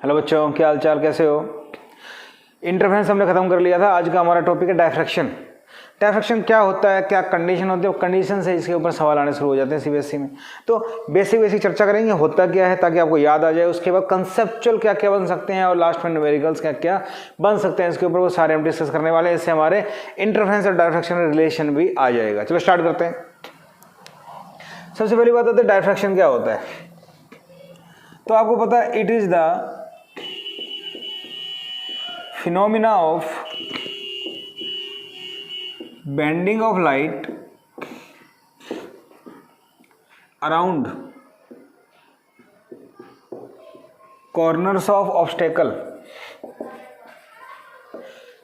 Hello बच्चों, क्या हाल चाल, कैसे हो। इंटरफेरेंस हमने खत्म कर लिया था। आज का हमारा टॉपिक है डायफ्रैक्शन। डायफ्रैक्शन क्या होता है, क्या कंडीशन होती है, और कंडीशन से इसके ऊपर सवाल आने शुरू हो जाते हैं सीबीएसई में। तो बेसिक चर्चा करेंगे होता क्या है ताकि आपको याद आ जाए। उसके बाद कंसेप्चुअल क्या क्या बन सकते हैं और लास्ट में न्यूमेरिकल्स क्या क्या बन सकते हैं, इसके ऊपर वो सारे हम डिस्कस करने वाले हैं। इससे हमारे इंटरफेरेंस और डायफ्रैक्शन में रिलेशन भी आ जाएगा। चलो स्टार्ट करते हैं। सबसे पहली बात होती है डायफ्रैक्शन क्या होता है। तो आपको पता है it is the phenomena of bending of light around corners of obstacle।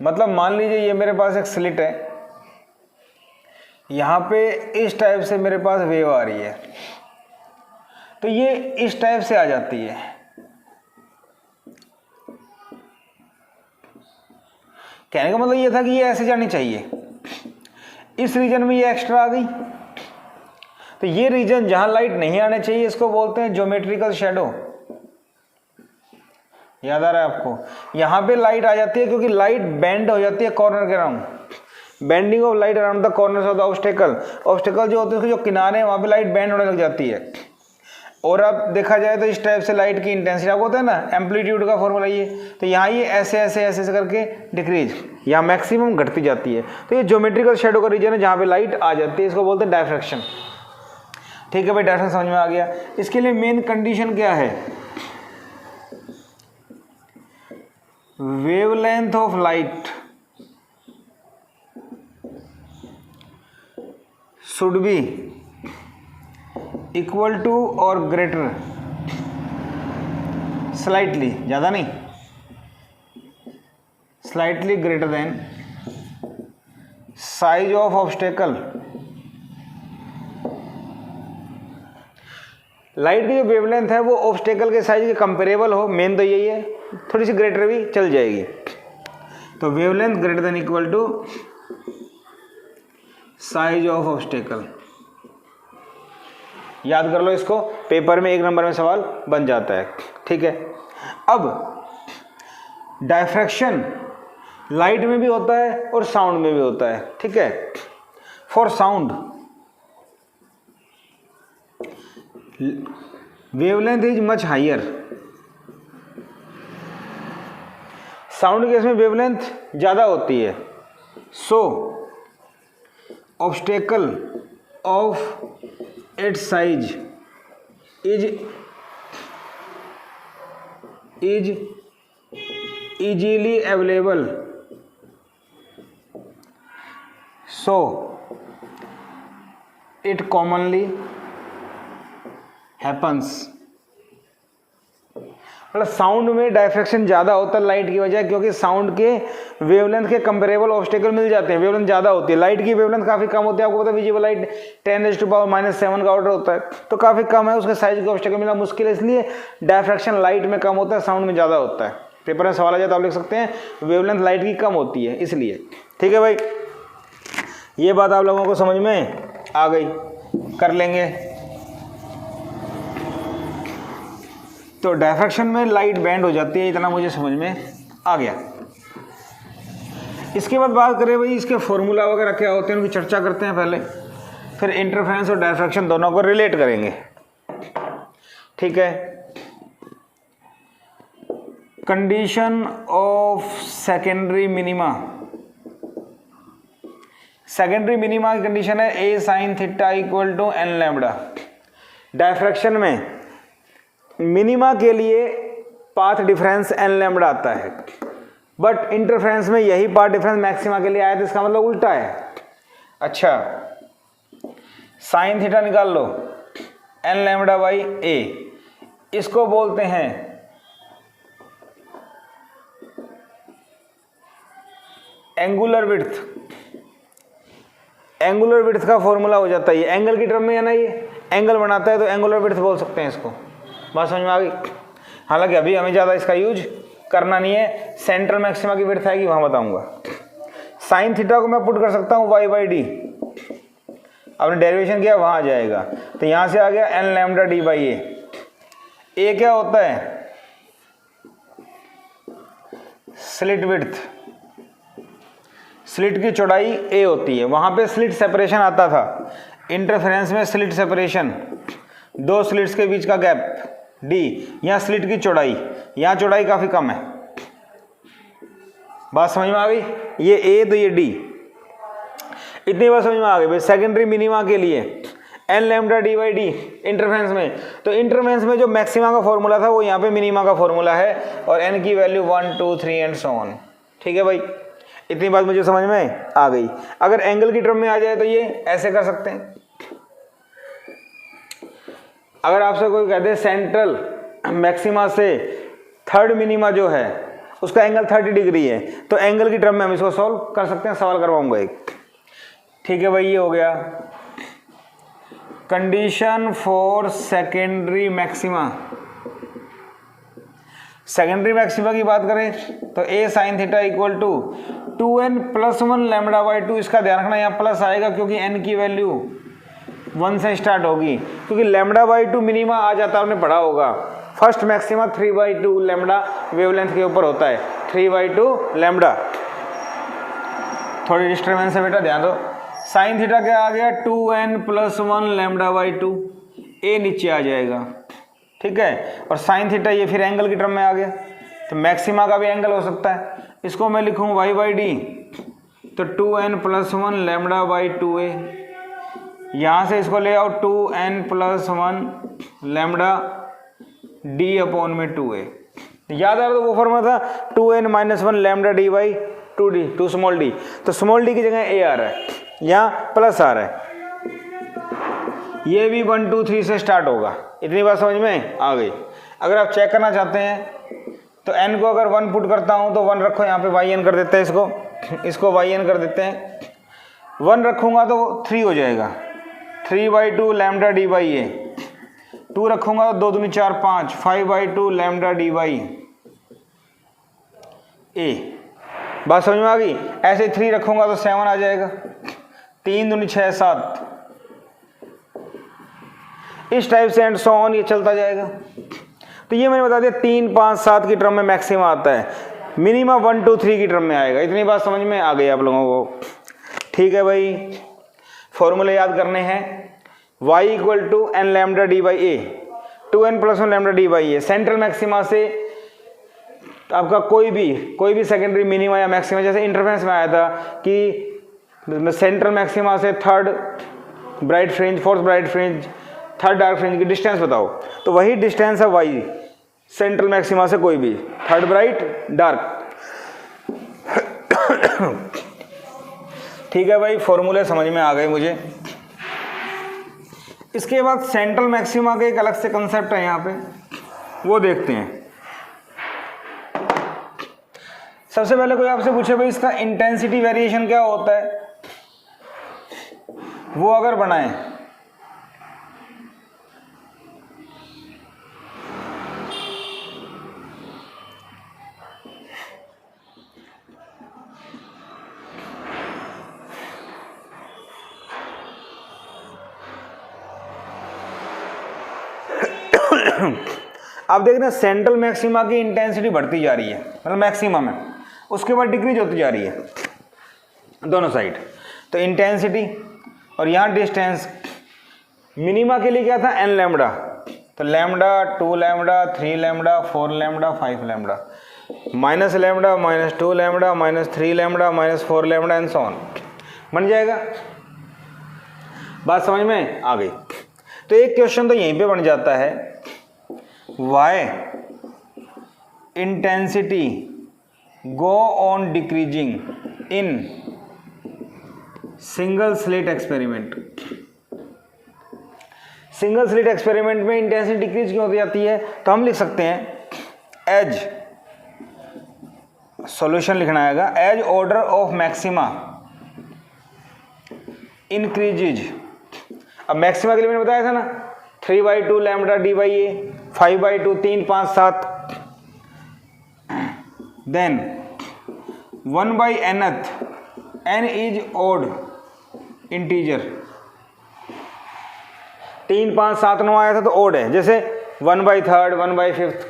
मतलब मान लीजिए ये मेरे पास एक स्लिट है, यहां पे इस टाइप से मेरे पास वेव आ रही है, तो ये इस टाइप से आ जाती है। कहने का मतलब ये था कि ये ऐसे जानी चाहिए। इस रीजन में ये एक्स्ट्रा आ गई, तो ये रीजन जहां लाइट नहीं आने चाहिए इसको बोलते हैं ज्योमेट्रिकल शैडो। याद आ रहा है आपको। यहां पे लाइट आ जाती है क्योंकि लाइट बेंड हो जाती है कॉर्नर के around. Bending of light around the corners of the obstacle. Obstacle जो होते हैं उसके जो किनारे हैं वहां पे लाइट बेंड होने लग जाती है। और अब देखा जाए तो इस टाइप से लाइट की इंटेंसिटी आपको होता है ना, एम्पलीट्यूड का फॉर्मूला ये, तो यहाँ ये ऐसे ऐसे ऐसे ऐसे करके डिक्रीज, यहाँ मैक्सिमम घटती जाती है। तो ये ज्योमेट्रिकल शैडो का रीजन है जहाँ पे लाइट आ जाती है, इसको बोलते हैं डायफ्रैक्शन। ठीक है भाई, डायफ्रैक्शन समझ में आ गया। इसके लिए मेन कंडीशन क्या है, wavelength of light should be equal to और ग्रेटर, स्लाइटली, ज़्यादा नहीं, slightly greater than size of obstacle. Light की जो वेवलेंथ है वो ऑब्स्टेकल के साइज के कंपेरेबल हो। मेन तो यही है, थोड़ी सी ग्रेटर भी चल जाएगी। तो wavelength greater than equal to size of obstacle. याद कर लो इसको, पेपर में 1 नंबर में सवाल बन जाता है। ठीक है, अब डायफ्रैक्शन लाइट में भी होता है और साउंड में भी होता है। ठीक है, for sound wavelength is much higher. Sound case में वेवलेंथ ज्यादा होती है। So obstacle of its size is easily available, so it commonly happens। मतलब साउंड में डायफ्रैक्शन ज़्यादा होता है लाइट की वजह, क्योंकि साउंड के वेवलेंथ के कंपेरेबल ऑब्स्टेकल मिल जाते हैं, वेवलेंथ ज़्यादा होती है। लाइट की वेवलेंथ काफ़ी कम होती है, आपको पता है विजिबल लाइट 10⁻⁷ का ऑर्डर होता है, तो काफ़ी कम है, उसके साइज का ऑब्स्टेकल मिलना मुश्किल है, इसलिए डायफ्रैक्शन लाइट में कम होता है, साउंड में ज़्यादा होता है। पेपर में सवाल आ जाए तो आप लिख सकते हैं वेवलेंथ लाइट की कम होती है इसलिए। ठीक है भाई, ये बात आप लोगों को समझ में आ गई, कर लेंगे। तो डायफ्रैक्शन में लाइट बेंड हो जाती है, इतना मुझे समझ में आ गया। इसके बाद बात करें भाई इसके फॉर्मूला वगैरह क्या होते हैं, उनकी चर्चा करते हैं पहले, फिर इंटरफेरेंस और डायफ्रैक्शन दोनों को रिलेट करेंगे। ठीक है, condition of secondary minima. Secondary minima की कंडीशन है a sine theta equal to n lambda. Diffraction में मिनिमा के लिए पाथ डिफरेंस एन लैम्बडा आता है, बट इंटरफेरेंस में यही पाथ डिफरेंस मैक्सिमा के लिए आया, तो इसका मतलब उल्टा है। अच्छा, साइन थीटा निकाल लो, एन लैम्बडा बाई ए, इसको बोलते हैं एंगुलर विड्थ। एंगुलर विड्थ का फॉर्मूला हो जाता है ये, एंगल की टर्म में है ना, ये एंगल बनाता है तो एंगुलर विड्थ बोल सकते हैं इसको। बात समझ में आ गई। हालांकि अभी हमें ज़्यादा इसका यूज करना नहीं है, सेंट्रल मैक्सिमा की विड्थ आएगी वहाँ बताऊंगा। साइन थीटा को मैं पुट कर सकता हूँ y/d, आपने डेरिवेशन किया वहाँ आ जाएगा, तो यहाँ से आ गया n लैम्डा d/a। ए क्या होता है, स्लिट विड्थ, स्लिट की चौड़ाई a होती है, वहां पे स्लिट सेपरेशन आता था, इंटरफेरेंस में स्लिट सेपरेशन, दो स्लिट्स के बीच का गैप d, यहाँ स्लिट की चौड़ाई, यहाँ चौड़ाई काफी कम है। बात समझ में आ गई, ये a तो ये d, इतनी बात समझ में आ गई भाई। सेकेंडरी मिनिमा के लिए n lambda D by d interference में, तो इंटरफेरेंस में जो मैक्सिमा का फॉर्मूला था वो यहाँ पे मिनिमा का फॉर्मूला है, और एन की वैल्यू 1 2 3 एंड सो ऑन। ठीक है भाई, इतनी बात मुझे समझ में आ गई। अगर एंगल की टर्म में आ जाए तो ये ऐसे कर सकते हैं। अगर आपसे कोई कहते हैं सेंट्रल मैक्सिमा से थर्ड मिनिमा जो है उसका एंगल 30 डिग्री है, तो एंगल की टर्म में हम इसको सॉल्व कर सकते हैं, सवाल करवाऊंगा एक। ठीक है भाई, ये हो गया condition for secondary maxima. Secondary maxima की बात करें तो a sin theta equal to 2n plus 1 lambda by 2, इसका ध्यान रखना यहाँ प्लस आएगा क्योंकि n की वैल्यू 1 से स्टार्ट होगी, क्योंकि लैम्डा बाई 2 मिनिमा आ जाता, आपने पढ़ा होगा। फर्स्ट मैक्सिमा 3/2 लैम्डा वेवलेंथ के ऊपर होता है, 3/2 लैम्डा। थोड़ी डिस्टर्बेंस है बेटा, ध्यान दो। साइन थीटा क्या आ गया 2n plus 1 lambda by 2, a नीचे आ जाएगा। ठीक है, और साइन थीटा ये फिर एंगल की टर्म में आ गया, तो मैक्सिमा का भी एंगल हो सकता है। इसको मैं लिखूँ y बाई डी, तो 2n plus 1 lambda by 2a, यहाँ से इसको ले आओ 2n plus 1 lambda d upon में 2a। याद आ रहा तो वो फॉर्मूला था 2n minus 1 lambda d by 2d, 2 small d, तो स्मॉल d की जगह a आ रहा है, यहाँ प्लस आ रहा है। ये भी 1 2 3 से स्टार्ट होगा। इतनी बात समझ में आ गई। अगर आप चेक करना चाहते हैं तो n को अगर 1 पुट करता हूँ तो 1 रखो, यहाँ पे yn कर देते हैं, इसको yn कर देते हैं। 1 रखूँगा तो 3 हो जाएगा, 3/2 लैम्डा डी बाई ए। 2 रखूँगा तो 2 दूनी 4 5, 5/2 लैम्डा डी बाई ए। बात समझ में आ गई। ऐसे 3 रखूँगा तो 7 आ जाएगा, 3 दूनी 6 7, इस टाइप से एंड सो ऑन ये चलता जाएगा। तो ये मैंने बता दिया 3 5 7 की टर्म में मैक्सिमा आता है, मिनिमा 1 2 3 की टर्म में आएगा। इतनी बात समझ में आ गई आप लोगों को। ठीक है भाई, फॉर्मूले याद करने हैं। y equal to n lambda D by a, 2n plus 1 lambda D by a. Central maxima से आपका कोई भी सेकेंडरी मिनिमा या मैक्सिमा, जैसे इंटरफेरेंस में आया था कि सेंट्रल मैक्सिमा से third bright fringe, fourth bright fringe, third dark fringe की डिस्टेंस बताओ, तो वही डिस्टेंस है y सेंट्रल मैक्सिमा से कोई भी, थर्ड ब्राइट डार्क। ठीक है भाई, फॉर्मूले समझ में आ गए मुझे। इसके बाद सेंट्रल मैक्सिमा का एक अलग से कंसेप्ट है यहाँ पे, वो देखते हैं। सबसे पहले कोई आपसे पूछे भाई इसका इंटेंसिटी वेरिएशन क्या होता है, वो अगर बनाएं आप देख रहे हैं सेंट्रल मैक्सिमा की इंटेंसिटी बढ़ती जा रही है, मतलब मैक्सिमम है, उसके बाद डिक्रीज होती जा रही है दोनों साइड। तो इंटेंसिटी और यहाँ डिस्टेंस, मिनिमा के लिए क्या था n लैम्डा, तो lambda 2 lambda 3 lambda 4 lambda 5 lambda, minus lambda minus 2 lambda minus 3 lambda minus 4 lambda and so on बन जाएगा। बात समझ में आ गई। तो एक क्वेश्चन तो यहीं पे बन जाता है, y intensity go on decreasing in single slit experiment. Single slit experiment में इंटेंसिटी डिक्रीज क्यों होती जाती है, तो हम लिख सकते हैं एज, सॉल्यूशन लिखना आएगा, as order of maxima increases. अब मैक्सिमा के लिए मैंने बताया था ना 3/2 lambda D by a, 5/2 3 5 7, then 1/nth, n इज ओड इंटीजर, 3 5 7 9 आया था तो ओड है, जैसे 1/3 1/5,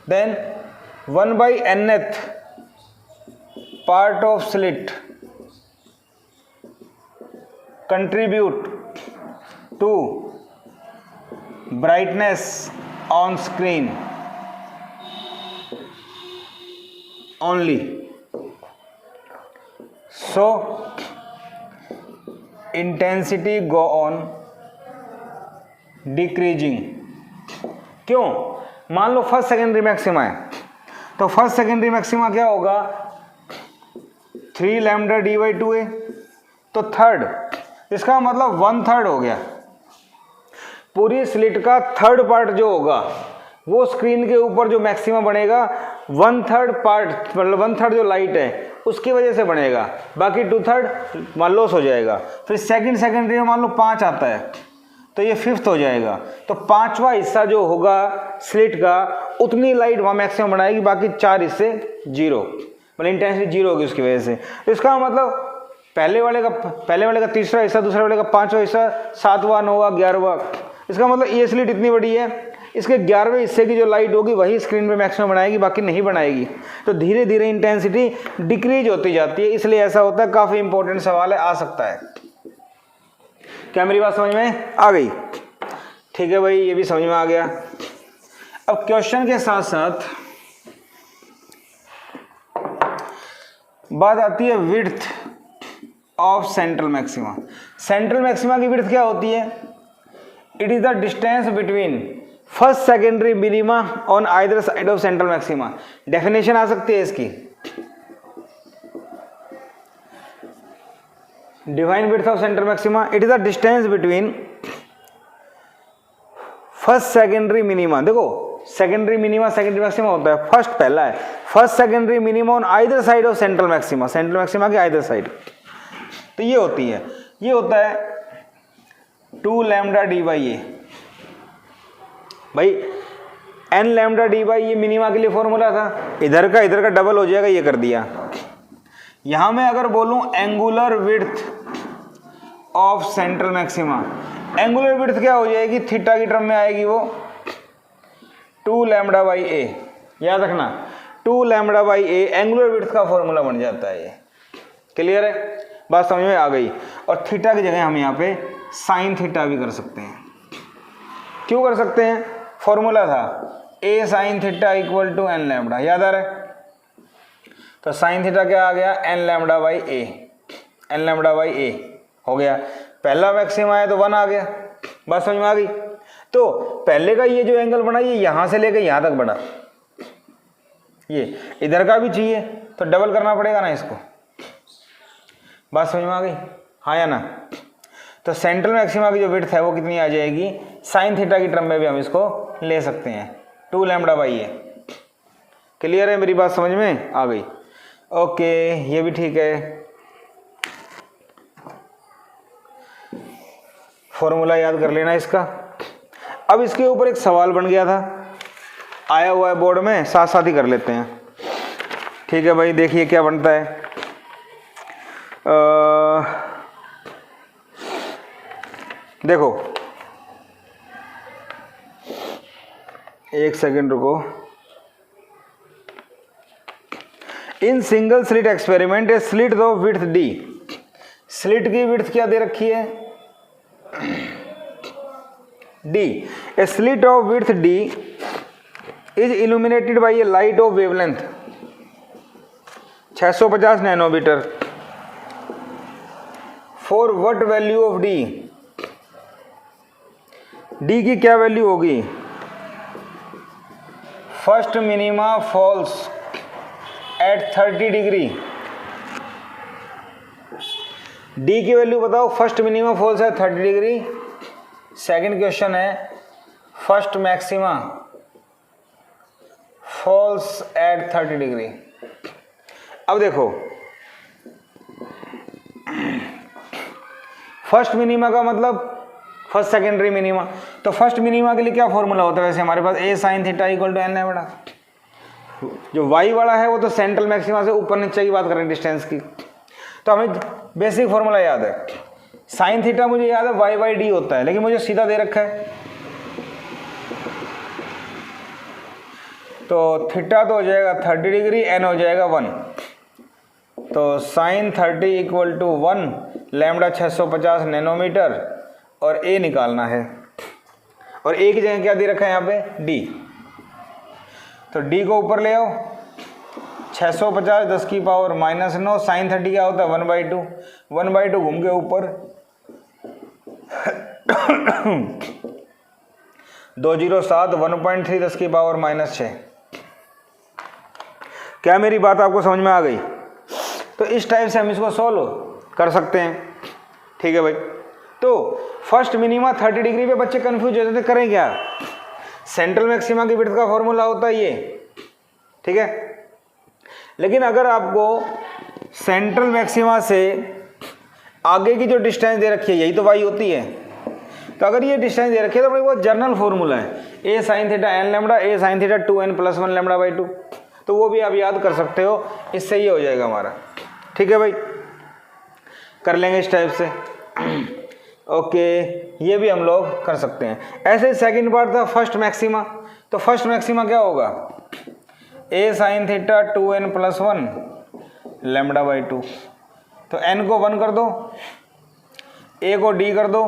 then 1/nth part of slit contribute to brightness on screen only, so intensity go on decreasing। क्यों? मान लो फर्स्ट सेकेंडरी मैक्सिमा है, तो फर्स्ट सेकेंडरी मैक्सिमा क्या होगा, 3 लैम्डा डी बाई 2a, तो थर्ड, इसका मतलब 1/3 हो गया। पूरी स्लिट का थर्ड पार्ट जो होगा वो स्क्रीन के ऊपर जो मैक्सिमा बनेगा 1/3 पार्ट, मतलब 1/3 जो लाइट है उसकी वजह से बनेगा, बाकी 2/3 मान लॉस हो जाएगा। फिर सेकेंडरी में मान लो 5 आता है तो ये 5th हो जाएगा, तो 5वां हिस्सा जो होगा स्लिट का उतनी लाइट वहाँ मैक्सिमम बनाएगी, बाकी 4 हिस्से 0, मतलब इंटेंसिटी 0 होगी उसकी वजह से। तो इसका मतलब पहले वाले का तीसरा हिस्सा, दूसरे वाले का 5वां हिस्सा, 7वां 9वां 11वां, इसका मतलब ये स्लिट इतनी बड़ी है, इसके 11वें हिस्से की जो लाइट होगी वही स्क्रीन पे मैक्सिमम बनाएगी, बाकी नहीं बनाएगी। तो धीरे धीरे इंटेंसिटी डिक्रीज होती जाती है, इसलिए ऐसा होता है। काफ़ी इंपॉर्टेंट सवाल है, आ सकता है। क्या मेरी बात समझ में आ गई? ठीक है भाई, ये भी समझ में आ गया। अब क्वेश्चन के साथ साथ बात आती है width of central maxima. Central maxima की विड्थ क्या होती है? It is the distance between first secondary minima on either side of central maxima. Definition आ सकती है इसकी, define width of central maxima, it is the distance between first secondary minima. देखो secondary minima secondary maxima होता है, first पहला है, first secondary minima on either side of central maxima, central maxima के आइदर साइड। तो ये होती है, ये होता है 2 लैम्डा डी बाई ए। भाई n लैम्डा डी बाई ये मिनिमा के लिए फॉर्मूला था, इधर का डबल हो जाएगा, ये कर दिया। यहां मैं अगर बोलूं angular width of central maxima, angular width क्या हो जाएगी, थीटा की टर्म में आएगी वो 2 लैम्डा बाई ए। याद रखना 2 lambda by A angular width का फॉर्मूला बन जाता है। ये क्लियर है, बात समझ में आ गई। और थीटा की जगह हम यहाँ पे साइन थीटा भी कर सकते हैं। क्यों कर सकते हैं? फॉर्मूला था a sine theta equal to n lambda, याद आ रहा है? तो साइन थीटा क्या आ गया, n lambda by a, n lambda by a हो गया। पहला मैक्सिमा है तो 1 आ गया। बात समझ में आ गई? तो पहले का ये जो एंगल बना ये यहां से लेकर यहां तक बढ़ा, ये इधर का भी चाहिए तो डबल करना पड़ेगा ना इसको। बात समझ में आ गई, हाँ या ना? तो सेंट्रल मैक्सिमा की जो विड्थ है वो कितनी आ जाएगी, साइन थीटा की टर्म में भी हम इसको ले सकते हैं, 2 लैम्डा बाई ए। क्लियर है, मेरी बात समझ में आ गई? ओके, ये भी ठीक है। फॉर्मूला याद कर लेना इसका। अब इसके ऊपर एक सवाल बन गया था, आया हुआ है बोर्ड में, साथ साथ ही कर लेते हैं। ठीक है भाई, देखिए क्या बनता है। देखो एक सेकेंड रुको। In single slit experiment a slit of width D, slit की विड्थ क्या दे रखी है, D. A slit of width D is illuminated by a light of wavelength 650 nanometre for what value of D, D की क्या value होगी, first minima falls at 30 degree. D की value बताओ, first minima falls at 30 degree. Second question है first maxima falls at 30 degree. अब देखो first minima का मतलब फर्स्ट सेकेंडरी मिनिमा, तो फर्स्ट मिनिमा के लिए क्या फॉर्मूला होता है वैसे हमारे पास, a sine theta equal to n lambda. जो y वाला है वो तो सेंट्रल मैक्सिमा से ऊपर नीचे की बात करें डिस्टेंस की, तो हमें बेसिक फॉर्मूला याद है। साइन थीटा मुझे याद है y बाई डी होता है, लेकिन मुझे सीधा दे रखा है, तो थीटा तो हो जाएगा 30 डिग्री, n हो जाएगा 1। तो sine 30 equal to 1 lambda 650 nanometre और ए निकालना है। और ए की जगह क्या दे रखा है यहाँ पे, डी। तो डी को ऊपर ले आओ, 650 10 की पावर -9, साइन 30 क्या होता है 1/2, 1/2 घूम के ऊपर 207 1.3 10 की पावर -6। क्या मेरी बात आपको समझ में आ गई? तो इस टाइप से हम इसको सॉल्व कर सकते हैं। ठीक है भाई। तो फर्स्ट मिनिमा 30 डिग्री पे बच्चे कंफ्यूज हो जाते थे, करें क्या? सेंट्रल मैक्सिमा की विड्थ का फॉर्मूला होता है ये, ठीक है। लेकिन अगर आपको सेंट्रल मैक्सिमा से आगे की जो डिस्टेंस दे रखी है यही तो वाई होती है, तो अगर ये डिस्टेंस दे रखी है तो अपने वो जनरल फॉर्मूला है a sine theta N lambda, A sine theta 2n + 1 λ/2, तो वो भी आप याद कर सकते हो, इससे ये हो जाएगा हमारा। ठीक है भाई, कर लेंगे इस टाइप से। ओके, ये भी हम लोग कर सकते हैं। ऐसे सेकंड पार्ट था फर्स्ट मैक्सिमा, तो फर्स्ट मैक्सिमा क्या होगा, ए साइन थीटा 2n + 1 λ/2। तो n को 1 कर दो, a को d कर दो,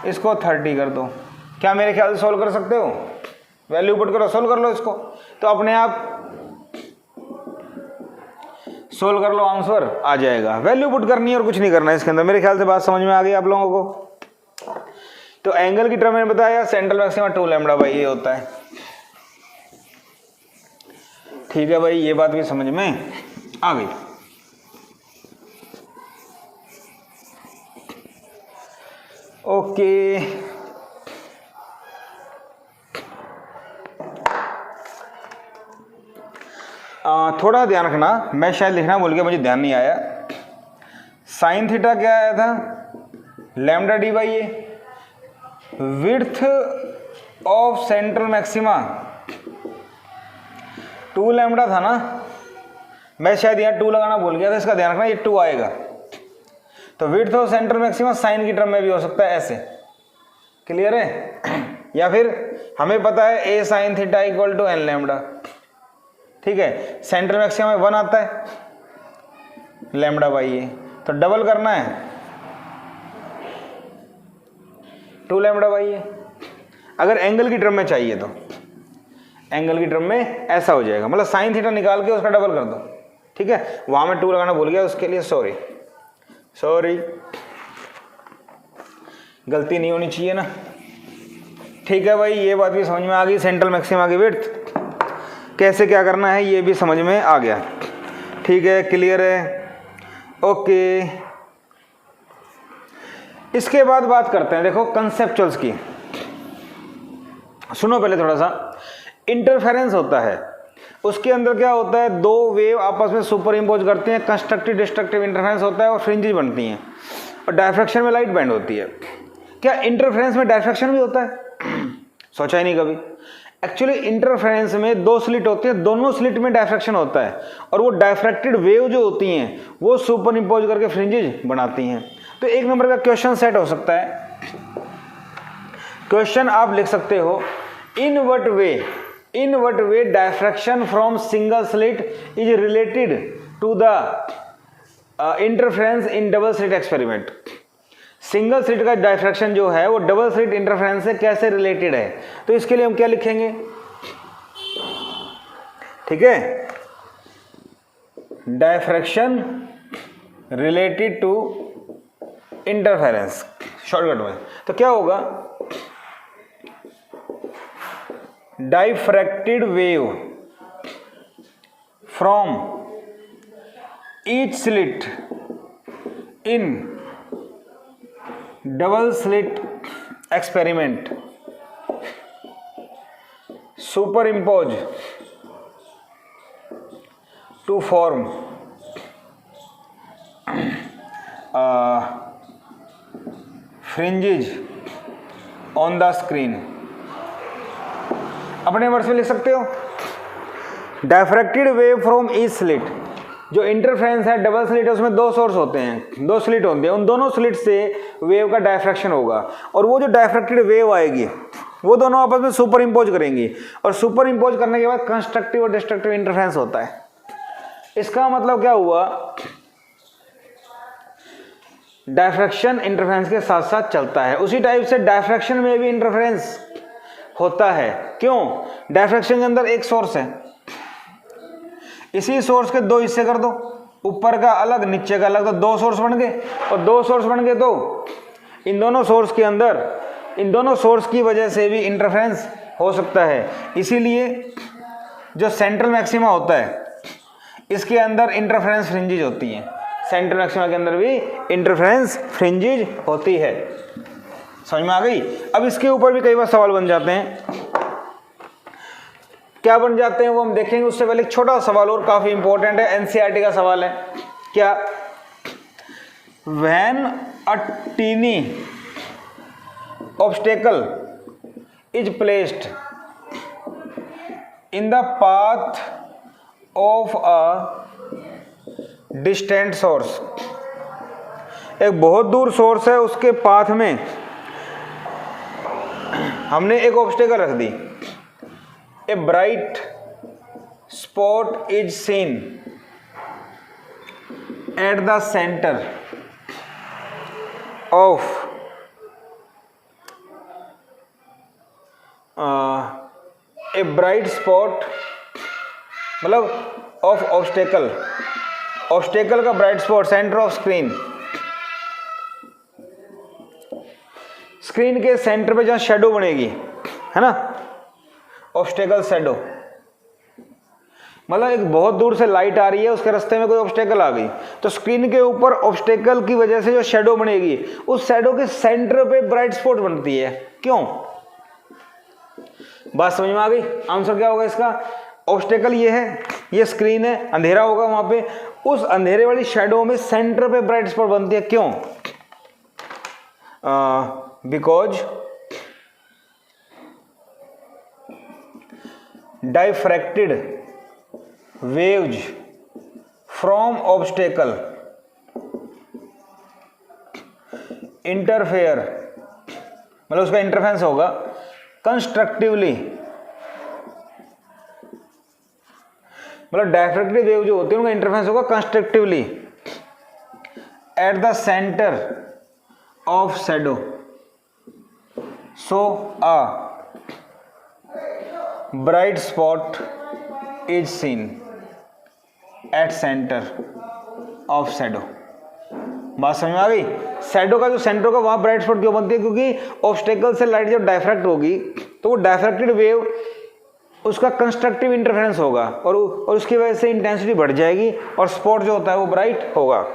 इसको 30 कर दो। क्या मेरे ख्याल से सोल्व कर सकते हो? वैल्यू पुट करो, सोल्व कर लो इसको, तो अपने आप सोल्व कर लो, आंसर आ जाएगा। वैल्यू पुट करनी है और कुछ नहीं करना है इसके अंदर। मेरे ख्याल से बात समझ में आ गई आप लोगों को। तो एंगल की टर्म में बताया सेंट्रल मैक्सिमा 2 λ/a होता है। ठीक है भाई, ये बात भी समझ में आ गई। ओके, थोड़ा ध्यान रखना, मैं शायद लिखना भूल गया, मुझे ध्यान नहीं आया। साइन थीटा क्या आया था, λ/d/a। Width of central maxima 2 λ था ना, मैं शायद यहाँ 2 लगाना भूल गया था, इसका ध्यान रखना, ये 2 आएगा। तो width of central maxima sine की टर्म में भी हो सकता है ऐसे, क्लियर है? या फिर हमें पता है a sine theta equal to n lambda, ठीक है। सेंट्रल मैक्सिमा में 1 आता है λ/a, तो डबल करना है 2 λ/a। अगर एंगल की टर्म में चाहिए तो एंगल की टर्म में ऐसा हो जाएगा, मतलब साइन थीटा निकाल के उसका डबल कर दो, ठीक है। वहां में 2 लगाना भूल गया, उसके लिए सॉरी, गलती नहीं होनी चाहिए ना। ठीक है भाई, ये बात भी समझ में आ गई। सेंट्रल मैक्सिमा की विड्थ कैसे क्या करना है ये भी समझ में आ गया। ठीक है, क्लियर है? ओके, इसके बाद बात करते हैं, देखो कंसेप्चुअल्स की। सुनो पहले थोड़ा सा। इंटरफेरेंस होता है, उसके अंदर क्या होता है, दो वेव आपस में सुपर इम्पोज करते हैं, कंस्ट्रक्टिव डिस्ट्रक्टिव इंटरफेरेंस होता है और फ्रिंजेस बनती हैं, और डायफ्रैक्शन में लाइट बैंड होती है। क्या इंटरफेरेंस में डायफ्रैक्शन भी होता है? सोचा ही नहीं कभी। एक्चुअली इंटरफेरेंस में 2 स्लिट होती है, दोनों स्लिट में डायफ्रैक्शन होता है, और वो डायफ्रैक्टेड वेव जो होती हैं वो सुपर इम्पोज करके फ्रिंजेस बनाती हैं। तो 1 नंबर का क्वेश्चन सेट हो सकता है। क्वेश्चन आप लिख सकते हो, in what way diffraction from single slit is related to the interference in double slit experiment. Single slit का डायफ्रैक्शन जो है वो डबल स्लिट इंटरफेरेंस से कैसे रिलेटेड है, तो इसके लिए हम क्या लिखेंगे, ठीक है, diffraction related to interference shortcut में। तो क्या होगा, diffracted wave from each slit in double slit experiment superimpose to form fringes on the screen। अपने वर्ड्स में लिख सकते हो, diffracted wave from each slit, जो इंटरफेरेंस है डबल स्लिट है उसमें 2 सोर्स होते हैं, 2 स्लिट होते हैं, उन दोनों स्लिट से वेव का डायफ्रैक्शन होगा, और वो जो डायफ्रैक्टेड वेव आएगी वो दोनों आपस में सुपर इम्पोज करेंगी, और सुपर इम्पोज करने के बाद कंस्ट्रक्टिव और डिस्ट्रक्टिव इंटरफेरेंस होता है। इसका मतलब क्या हुआ, डायफ्रैक्शन इंटरफेरेंस के साथ साथ चलता है। उसी टाइप से डायफ्रैक्शन में भी इंटरफेरेंस होता है। क्यों? डायफ्रैक्शन के अंदर एक सोर्स है, इसी सोर्स के दो हिस्से कर दो, ऊपर का अलग नीचे का अलग, तो दो सोर्स बन गए। और दो सोर्स बन गए तो इन दोनों सोर्स के अंदर, इन दोनों सोर्स की वजह से भी इंटरफेरेंस हो सकता है। इसीलिए जो सेंट्रल मैक्सिमा होता है इसके अंदर इंटरफेरेंस फ्रिंजेज होती हैं। सेंट्रल मैक्सिमा के अंदर भी इंटरफेरेंस फ्रिंजेज होती है। समझ में आ गई? अब इसके ऊपर भी कई बार सवाल बन जाते हैं। क्या बन जाते हैं वो हम देखेंगे। उससे पहले एक छोटा सवाल और काफी इंपॉर्टेंट है, एनसीईआरटी का सवाल है। क्या? When a tiny obstacle is placed in the path of a distant source, एक बहुत दूर सोर्स है, उसके पाथ में हमने एक ऑब्स्टेकल रख दी। A bright spot is seen at the centre of a bright spot, मतलब ऑफ ऑब्स्टेकल, ऑब्स्टेकल का bright spot, centre of screen, screen के सेंटर पे जहां शेडो बनेगी, है ना, ऑब्स्टेकल शेडो, मतलब एक बहुत दूर से लाइट आ रही है, उसके रास्ते में कोई ऑब्स्टेकल आ गई, तो स्क्रीन के ऊपर ऑब्स्टेकल की वजह से जो शेडो बनेगी, उस शेडो के सेंटर पे ब्राइट स्पॉट बनती है। क्यों? बात समझ में आ गई? आंसर क्या होगा इसका? ऑब्स्टेकल ये है, ये स्क्रीन है, अंधेरा होगा वहां पे, उस अंधेरे वाली शेडो में सेंटर पे ब्राइट स्पॉट बनती है। क्यों? Because diffracted waves from obstacle interfere, मतलब उसका इंटरफेरेंस होगा कंस्ट्रक्टिवली, मतलब डायफ्रैक्टेड वेव जो होती है उनका इंटरफेरेंस होगा constructively eight the centre of shadow, so a bright spot is seen at centre of shadow. बात समझ में आ गई? शैडो का जो सेंटर होगा वहां ब्राइट स्पॉट क्यों बनती है? क्योंकि ऑब्स्टेकल से लाइट जब डायफ्रैक्ट होगी तो वो डायफ्रैक्टेड वेव, उसका कंस्ट्रक्टिव इंटरफेरेंस होगा और उसकी वजह से इंटेंसिटी बढ़ जाएगी और स्पॉट जो होता है वो ब्राइट होगा।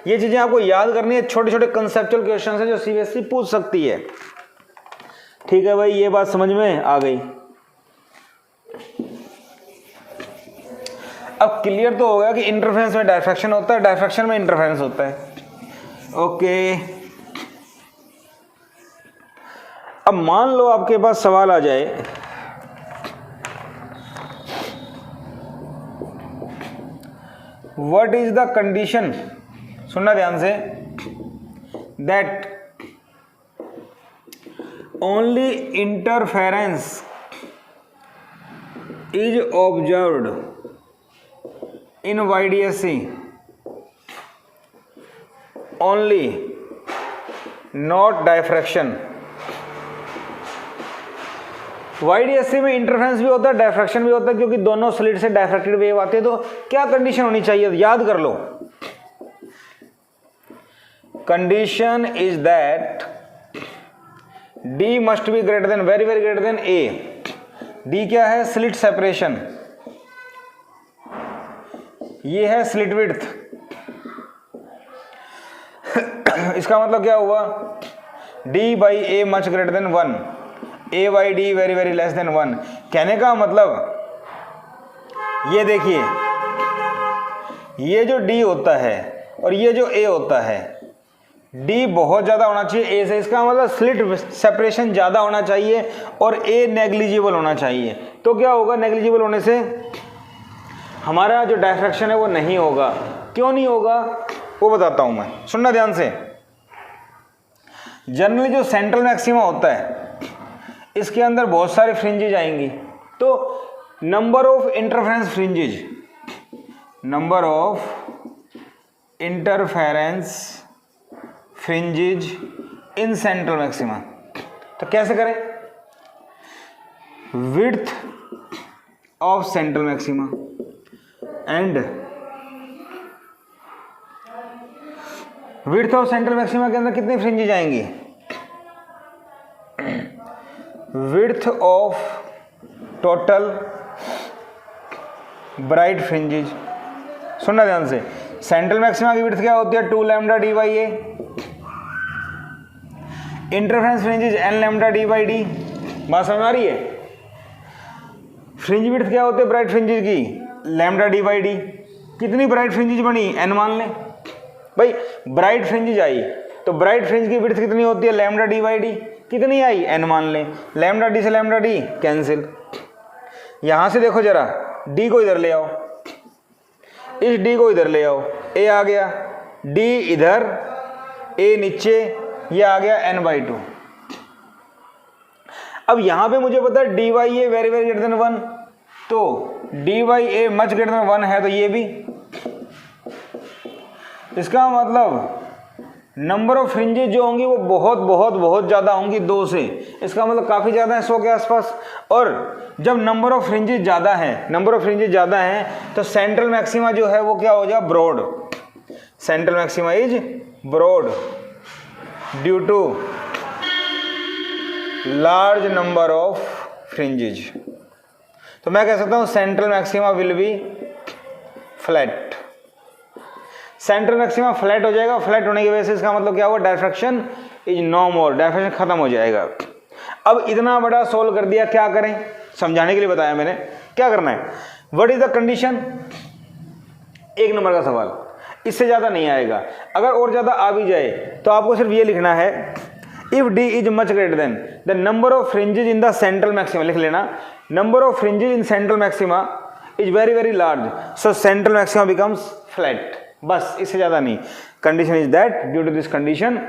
ये चीजें आपको याद करनी है, छोटे छोटे कंसेप्चुअल क्वेश्चन है जो सीबीएसई पूछ सकती है। ठीक है भाई, ये बात समझ में आ गई। अब क्लियर तो हो गया कि इंटरफेरेंस में डायफ्रैक्शन होता है, डायफ्रैक्शन में इंटरफेरेंस होता है। ओके, अब मान लो आपके पास सवाल आ जाए, व्हाट इज द कंडीशन, सुनना ध्यान से, that only interference is observed in YDSC only, not diffraction. YDSC में इंटरफेरेंस भी होता है, डायफ्रैक्शन भी होता है, क्योंकि दोनों स्लिट से डायफ्रैक्टेड वेव आती है। तो क्या कंडीशन होनी चाहिए? याद कर लो, condition is that D must be greater than, very very greater than A। D क्या है? स्लिट सेपरेशन, ये है स्लिट विड्थ। इसका मतलब क्या हुआ? D by A much greater then 1, A by D very very less than 1। कहने का मतलब ये देखिए, ये जो D होता है और ये जो A होता है, D बहुत ज़्यादा होना चाहिए A से, इसका मतलब स्लिट सेपरेशन ज़्यादा होना चाहिए और A नेग्लिजिबल होना चाहिए। तो क्या होगा? नेग्लिजिबल होने से हमारा जो डायफ्रैक्शन है वो नहीं होगा। क्यों नहीं होगा वो बताता हूँ मैं, सुनना ध्यान से। जनरली जो सेंट्रल मैक्सिमा होता है इसके अंदर बहुत सारे फ्रिंजेज आएंगी, तो number of interference fringes, number of interference fringes in central maxima. तो कैसे करें? Width of central maxima and width of central maxima के अंदर कितनी फ्रिंजेज आएंगी? Width of total bright fringes. सुनना ध्यान से, सेंट्रल मैक्सिमा की विड्थ क्या होती है? 2 lambda D by A. Interference fringes n lambda D by D. बात समझ आ रही है? फ्रिंज विड्थ क्या होती है ब्राइट फ्रिंजेज की? Lambda D by D. कितनी ब्राइट फ्रिंजेज बनी? n मान लें भाई। ब्राइट फ्रिंजेज आई तो ब्राइट फ्रिंज की विड्थ कितनी होती है? Lambda D by D. कितनी आई? n मान लें। लैम्डा डी से लैम्डा डी कैंसिल। यहां से देखो जरा, d को इधर ले आओ, इस d को इधर ले आओ, a आ गया, d इधर, a नीचे, ये आ गया n/2। अब यहां पे मुझे पता है dy a very very greater then 1, तो dy a much greater then 1 है, तो ये भी। इसका मतलब नंबर ऑफ फ्रिंजेज जो होंगी वो बहुत बहुत बहुत ज़्यादा होंगी, 2 से। इसका मतलब काफ़ी ज़्यादा है, 100 के आसपास। और जब नंबर ऑफ फ्रिंजेज ज़्यादा हैं, तो सेंट्रल मैक्सिमा जो है वो क्या हो जाए? Broad. Central maxima is broad due to large number of fringes. तो मैं कह सकता हूँ central maxima will be flat. Central maxima flat हो जाएगा। फ्लैट होने की वजह से इसका मतलब क्या हुआ? Diffraction is no more, diffraction खत्म हो जाएगा। अब इतना बड़ा सोल्व कर दिया, क्या करें? समझाने के लिए बताया मैंने, क्या करना है? What is the condition? 1 number का सवाल, इससे ज़्यादा नहीं आएगा। अगर और ज़्यादा आ भी जाए तो आपको सिर्फ ये लिखना है, if d is much greater than the number of fringes in the central maxima. लिख लेना, number of fringes in central maxima is very very large, so central maxima becomes flat. बस, इससे ज़्यादा नहीं। Condition is that due to this condition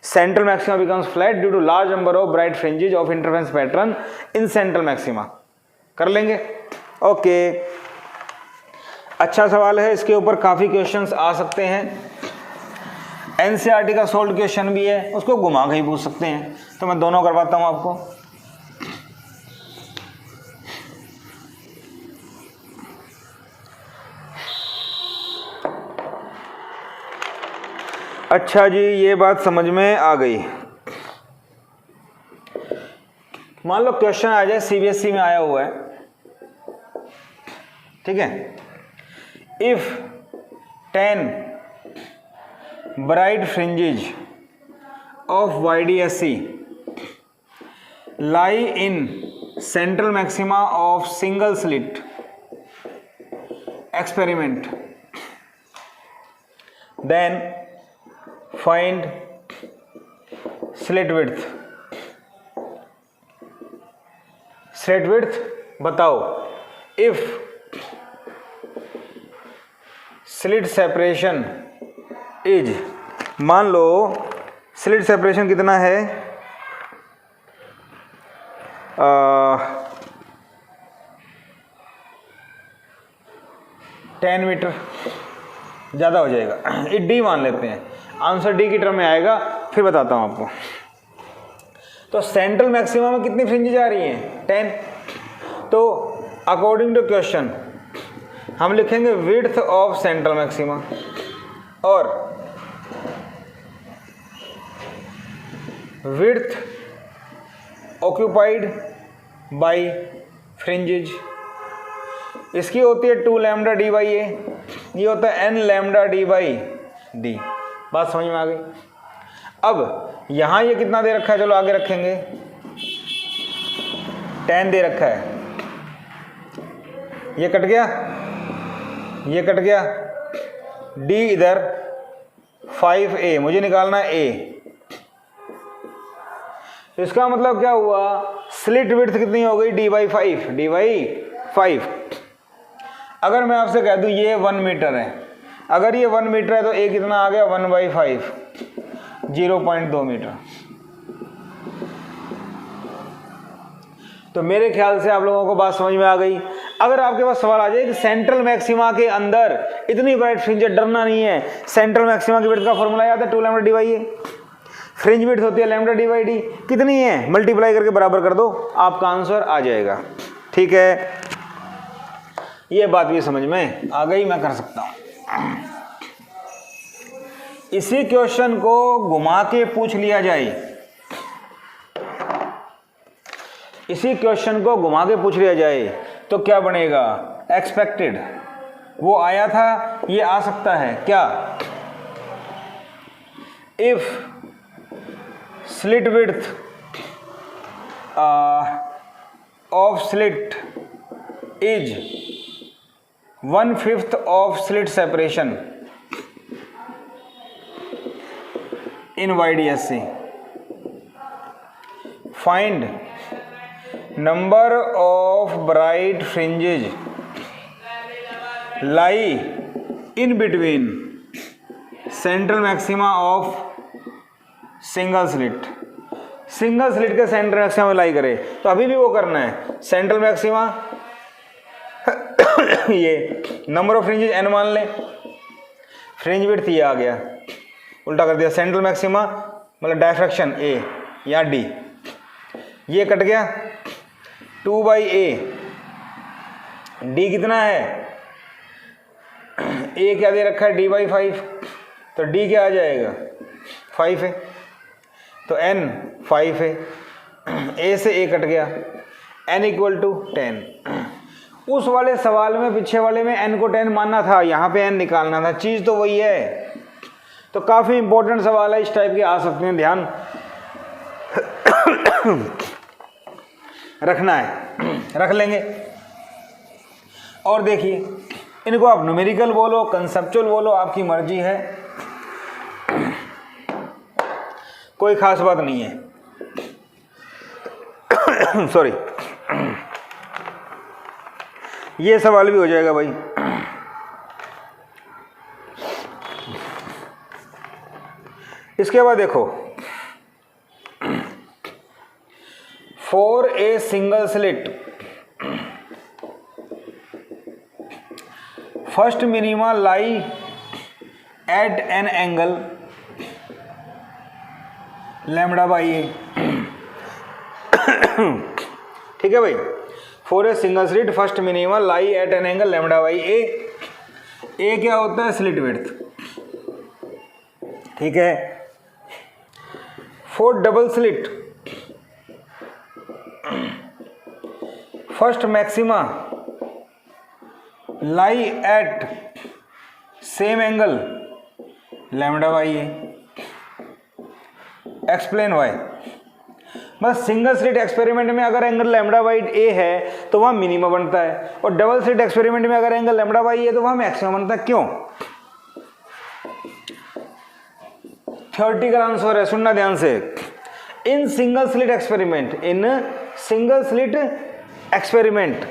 central maxima becomes flat due to large number of bright fringes of interference pattern in central maxima. कर लेंगे? Okay, अच्छा सवाल है, इसके ऊपर काफ़ी क्वेश्चंस आ सकते हैं। एनसीईआरटी का सोल्व क्वेश्चन भी है, उसको घुमा के ही पूछ सकते हैं, तो मैं दोनों करवाता हूँ आपको। अच्छा जी, ये बात समझ में आ गई। मान लो क्वेश्चन आ जाए, सीबीएसई में आया हुआ है, ठीक है। If 10 bright fringes of YDSC lie in central maxima of single slit experiment, then find slit width। slit width बताओ। if slit separation is, मान लो slit separation कितना है? 10 मीटर, ज़्यादा हो जाएगा, ये डी मान लेते हैं। आंसर डी की टर्म में आएगा, फिर बताता हूँ आपको। तो सेंट्रल मैक्सिमा में कितनी फ्रिंजेज आ रही हैं? 10। तो अकॉर्डिंग टू क्वेश्चन हम लिखेंगे विड्थ ऑफ सेंट्रल मैक्सिमा और विड्थ ऑक्यूपाइड बाय फ्रिंजेज। इसकी होती है 2 लैम्डा डी बाई ए, ये होता है n lambda D by D. बात समझ में आ गई? अब यहाँ ये कितना दे रखा है? चलो आगे रखेंगे, 10 दे रखा है, ये कट गया, ये कट गया, d इधर 5a, मुझे निकालना है a। तो इसका मतलब क्या हुआ? स्लिट विड्थ कितनी हो गई? d by 5, d by 5। अगर मैं आपसे कह दूं ये 1 मीटर है, अगर ये 1 मीटर है तो a कितना आ गया? 1/5, 0.2 मीटर। तो मेरे ख्याल से आप लोगों को बात समझ में आ गई। अगर आपके पास सवाल आ जाए कि सेंट्रल मैक्सिमा के अंदर इतनी ब्राइट फ्रिंज है, डरना नहीं है। सेंट्रल मैक्सिमा की विड्थ का फॉर्मूला याद है, 2 lambda D by A. Fringe width होती है लैम्डा डी बाई डी, कितनी है मल्टीप्लाई करके बराबर कर दो, आपका आंसर आ जाएगा। ठीक है, ये बात भी समझ में आ गई, मैं कर सकता हूं। इसी क्वेश्चन को घुमा के पूछ लिया जाए, इसी क्वेश्चन को घुमा के पूछ लिया जाए तो क्या बनेगा, एक्सपेक्टेड। वो आया था, ये आ सकता है क्या, if slit width of slit is 1/5 of slit separation in YDSC, find number of bright fringes lie in between central maxima of single slit। Single slit के सेंट्रल मैक्सिमा में लाई करे, तो अभी भी वो करना है, सेंट्रल मैक्सिमा ये नंबर ऑफ फ्रिंजेस n मान ले, फ्रिंज विड्थ ये आ गया, उल्टा कर दिया, सेंट्रल मैक्सिमा मतलब डायफ्रैक्शन ए या डी, ये कट गया 2/a, डी कितना है, ए क्या दे रखा है d/5, तो डी क्या आ जाएगा 5 है, तो n 5 है, ए से ए कट गया, n = 10। उस वाले सवाल में पीछे वाले में n को 10 मानना था, यहाँ पे n निकालना था, चीज़ तो वही है। तो काफ़ी इंपॉर्टेंट सवाल है, इस टाइप के आ सकते हैं, ध्यान रखना है, रख लेंगे। और देखिए, इनको आप न्यूमेरिकल बोलो, कंसेप्चुअल बोलो, आपकी मर्जी है, कोई खास बात नहीं है। सॉरी, ये सवाल भी हो जाएगा भाई। इसके बाद देखो, for a single slit first minima lie at an angle λ/a। ठीक है भाई, for a single slit first minima lie at an angle λ/a। ए क्या होता है, स्लिट विड्थ। ठीक है, for double slit first maxima lie at same angle λ/a। Explain why. बस single slit experiment में अगर एंगल λ/a है तो वहां मिनिमा बनता है, और डबल स्लिट एक्सपेरिमेंट में अगर एंगल λ/a है तो वहां मैक्सिमा बनता है। क्यों? थ्योरेटिकल आंसर है, सुनना ध्यान से। इन सिंगल स्लिट एक्सपेरिमेंट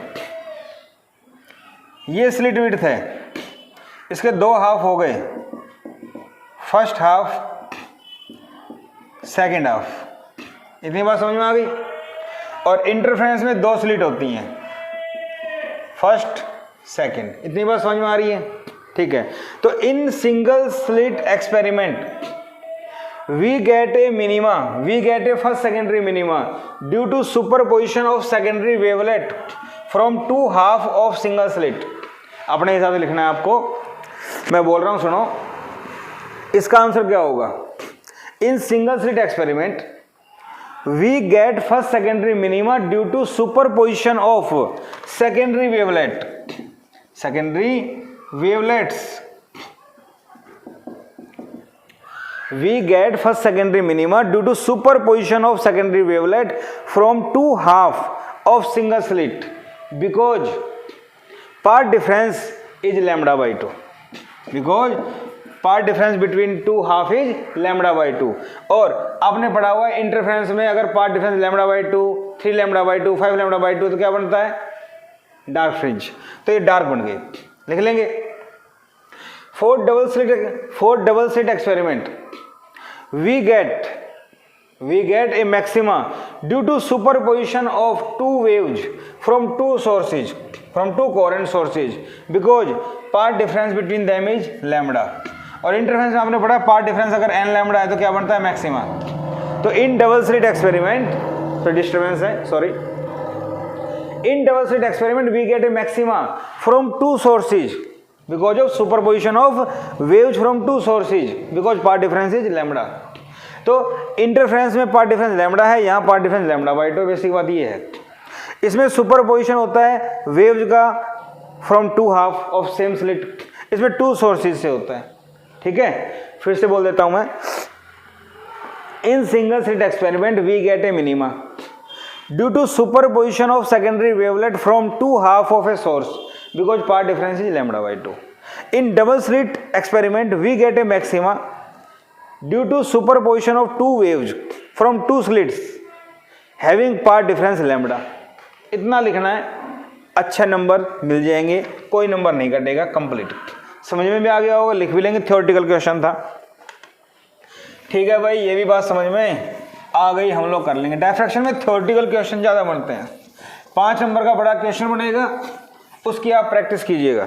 ये स्लिट विड्थ है, इसके 2 हाफ हो गए, फर्स्ट हाफ सेकंड हाफ, इतनी बात समझ में आ गई। और इंटरफ्रेंस में 2 स्लिट होती हैं, फर्स्ट सेकंड, इतनी बात समझ में आ रही है। ठीक है, तो इन single slit experiment we get a first secondary minima due to superposition of secondary wavelet from 2 half of single slit। अपने हिसाब से लिखना है आपको, मैं बोल रहा हूं, सुनो। इसका आंसर क्या होगा, इन single slit experiment we get first secondary minima due to superposition of secondary wavelets we get first secondary minima due to superposition of secondary wavelet from 2 half of single slit because path difference is λ/2, because path difference between 2 half is λ/2। और आपने पढ़ा हुआ है interference में अगर path difference λ/2, 3 λ/2, 5 λ/2 तो क्या बनता है, डार्क फ्रिंज। तो ये डार्क बन गए, लिख लेंगे। Four double slit experiment we get a maxima due to superposition of 2 waves from 2 sources। From two coherent sources because path difference between them is lambda. और इंटरफेरेंस में आपने पढ़ा पाथ डिफरेंस अगर n लैम्डा है तो क्या बनता है मैक्सिमा। तो इन डबल स्लिट एक्सपेरिमेंट, तो डिस्टर्बेंस है sorry, in double slit experiment we get a maxima from two sources because of superposition of waves from two sources because path difference is lambda। तो interference में path difference lambda है, यहाँ path difference lambda by 2, basic बात ये है। इसमें superposition होता है वेव्स का from two half of same slit, इसमें टू सोर्सेज से होता है। ठीक है, फिर से बोल देता हूँ मैं, in single slit experiment we get a minima due to superposition of secondary wavelet from two half of a source because path difference is lambda by 2. In double slit experiment we get a maxima due to superposition of two waves from two slits having path difference lambda। इतना लिखना है, अच्छा number मिल जाएंगे, कोई number नहीं कटेगा, complete. समझ में भी आ गया होगा, लिख भी लेंगे, थ्योरेटिकल क्वेश्चन था। ठीक है भाई, ये भी बात समझ में आ गई, हम लोग कर लेंगे। डायफ्रैक्शन में थ्योरेटिकल क्वेश्चन ज़्यादा बनते हैं, 5 नंबर का बड़ा क्वेश्चन बनेगा, उसकी आप प्रैक्टिस कीजिएगा।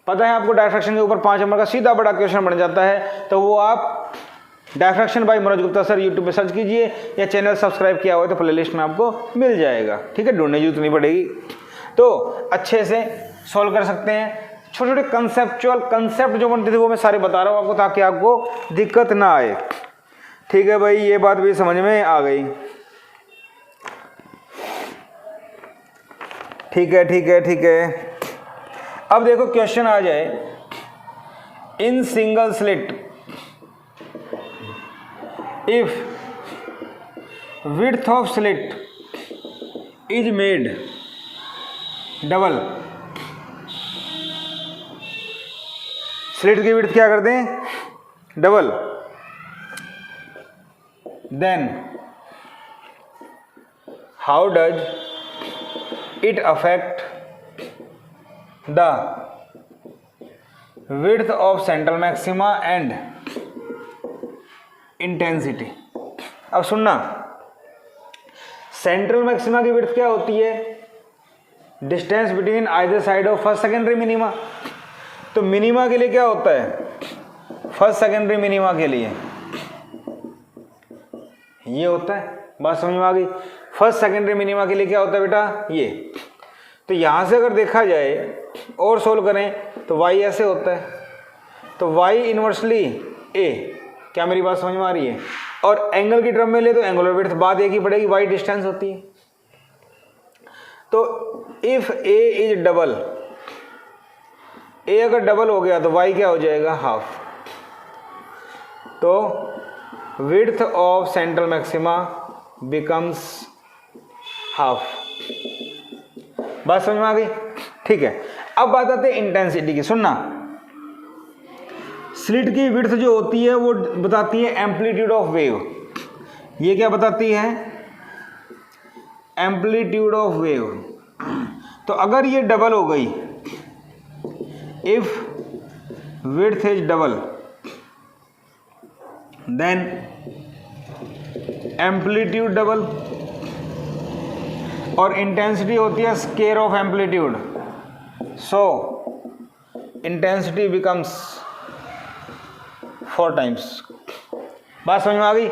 पता है आपको डायफ्रैक्शन के ऊपर 5 नंबर का सीधा बड़ा क्वेश्चन बन जाता है, तो वो आप diffraction by Manoj Gupta sir YouTube पे सर्च कीजिए, या चैनल सब्सक्राइब किया हुआ तो प्लेलिस्ट में आपको मिल जाएगा। ठीक है, ढूंढने की जरूरत नहीं पड़ेगी, तो अच्छे से सॉल्व कर सकते हैं। छोटे छोटे कंसेप्चुअल कंसेप्ट जो बनते थे वो मैं सारे बता रहा हूँ आपको, ताकि आपको दिक्कत ना आए। ठीक है भाई, ये बात भी समझ में आ गई। ठीक है ठीक है ठीक है। अब देखो क्वेश्चन आ जाए, in single slit if width of slit is made double, slit की विड्थ क्या कर दें double, then how does it affect the width of central maxima and intensity। अब सुनना, सेंट्रल मैक्सिमा की विड्थ क्या होती है, distance between either side of first secondary minima. तो मिनिमा के लिए क्या होता है, फर्स्ट सेकेंडरी मिनिमा के लिए ये होता है, बात समझ में आ गई। फर्स्ट सेकेंडरी मिनिमा के लिए क्या होता है बेटा, ये। तो यहाँ से अगर देखा जाए और सोल्व करें तो y ऐसे होता है, तो y इनवर्सली a, क्या मेरी बात समझ में आ रही है। और एंगल की टर्म में ले तो एंगुलर विड्थ बात एक ही पड़ेगी, y डिस्टेंस होती है। तो if a is double, a अगर डबल हो गया तो y क्या हो जाएगा हाफ। तो width of central maxima becomes half. बात समझ में आ गई, ठीक है। अब बात आते हैं इंटेंसिटी की। सुनना, स्लिट की विड्थ जो होती है वो बताती है एम्पलीट्यूड ऑफ वेव। ये क्या बताती है, एम्पलीट्यूड ऑफ वेव। तो अगर ये डबल हो गई, if width is double then amplitude double, और इंटेंसिटी होती है square of amplitude, so intensity becomes 4 times. बात समझ में आ गई।